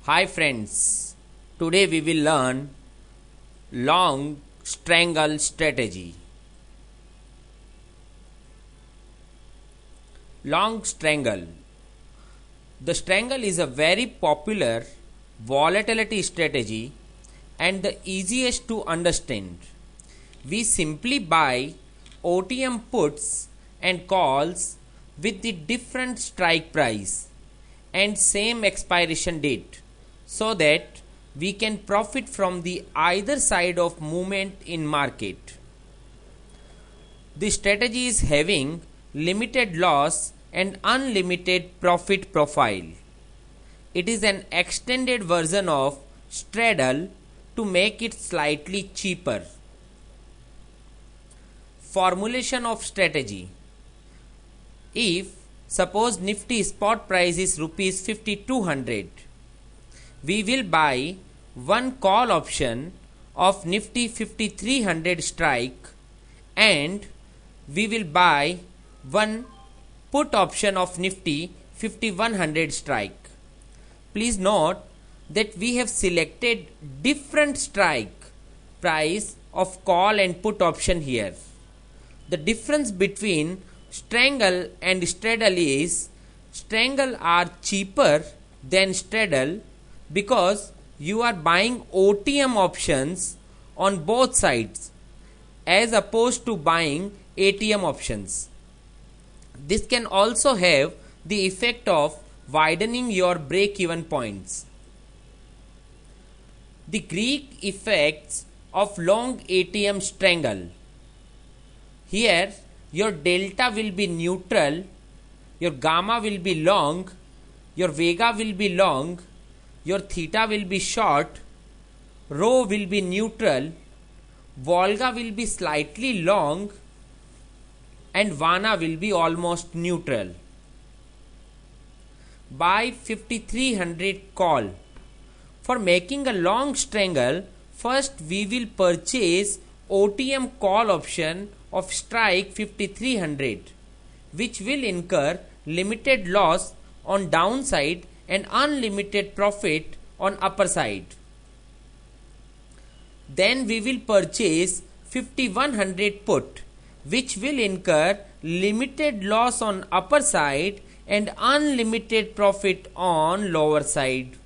Hi friends, today we will learn long strangle strategy. Long strangle. The strangle is a very popular volatility strategy and the easiest to understand. We simply buy OTM puts and calls with the different strike price and same expiration date so that we can profit from the either side of movement in market. The strategy is having limited loss and unlimited profit profile. It is an extended version of straddle to make it slightly cheaper. Formulation of strategy. If suppose Nifty spot price is rupees 5200, we will buy one call option of Nifty 5300 strike and we will buy one put option of Nifty 5100 strike. Please note that we have selected different strike price of call and put option here. The difference between strangle and straddle is strangle are cheaper than straddle because you are buying OTM options on both sides as opposed to buying ATM options. This can also have the effect of widening your break-even points. The Greek effects of long ATM strangle. Here your delta will be neutral, your gamma will be long, your vega will be long, your theta will be short, rho will be neutral, volga will be slightly long, and vana will be almost neutral. Buy 5300 call. For making a long strangle, first we will purchase OTM call option of strike 5300, which will incur limited loss on downside and unlimited profit on upper side. Then we will purchase 5100 put, which will incur limited loss on upper side and unlimited profit on lower side.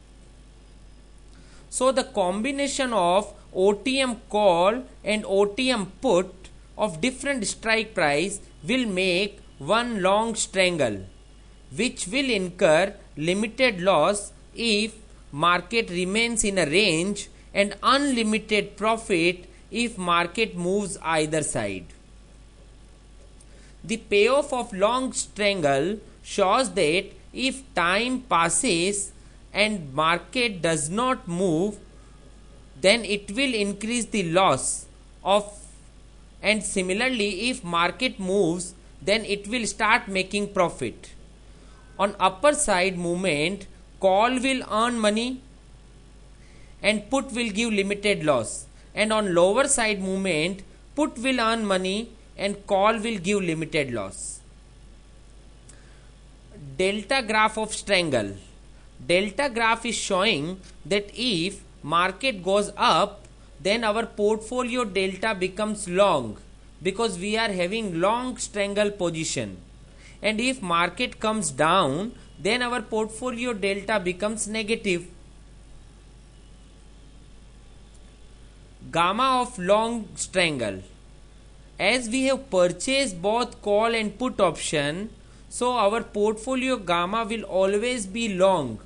So the combination of OTM call and OTM put of different strike price will make one long strangle, which will incur limited loss if market remains in a range and unlimited profit if market moves either side. The payoff of long strangle shows that if time passes and market does not move, then it will increase the loss of, and similarly if market moves, then it will start making profit. On upper side movement, call will earn money and put will give limited loss, and on lower side movement, put will earn money and call will give limited loss. Delta graph of strangle. Delta graph is showing that if market goes up, then our portfolio delta becomes long because we are having long strangle position, and if market comes down, then our portfolio delta becomes negative. Gamma of long strangle. As we have purchased both call and put option, so our portfolio gamma will always be long.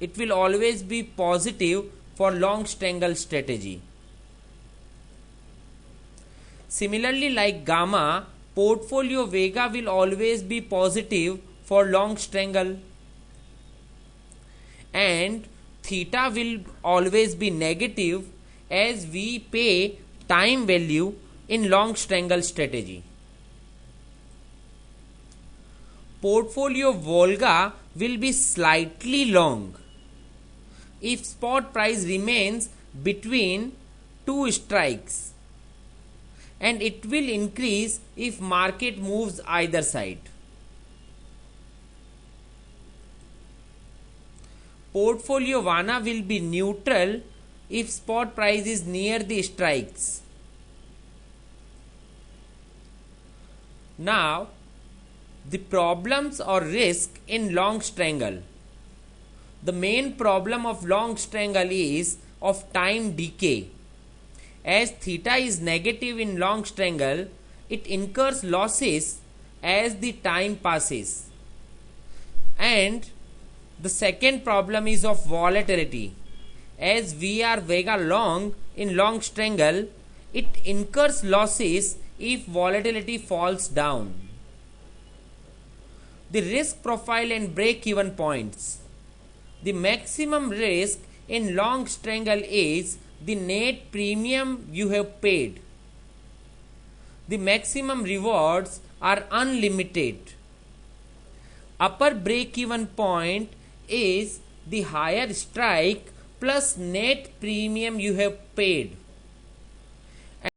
It will always be positive for long strangle strategy. Similarly, like gamma, portfolio vega will always be positive for long strangle, and theta will always be negative as we pay time value in long strangle strategy. Portfolio volga will be slightly long if spot price remains between two strikes, and it will increase if market moves either side. portfolio VANA will be neutral if spot price is near the strikes. Now, the problems or risk in long strangle. The main problem of long strangle is of time decay. As theta is negative in long strangle, it incurs losses as the time passes. And the second problem is of volatility. As VR Vega long in long strangle, it incurs losses if volatility falls down. The risk profile and break-even points. The maximum risk in long strangle is the net premium you have paid. The maximum rewards are unlimited. Upper break-even point is the higher strike plus net premium you have paid.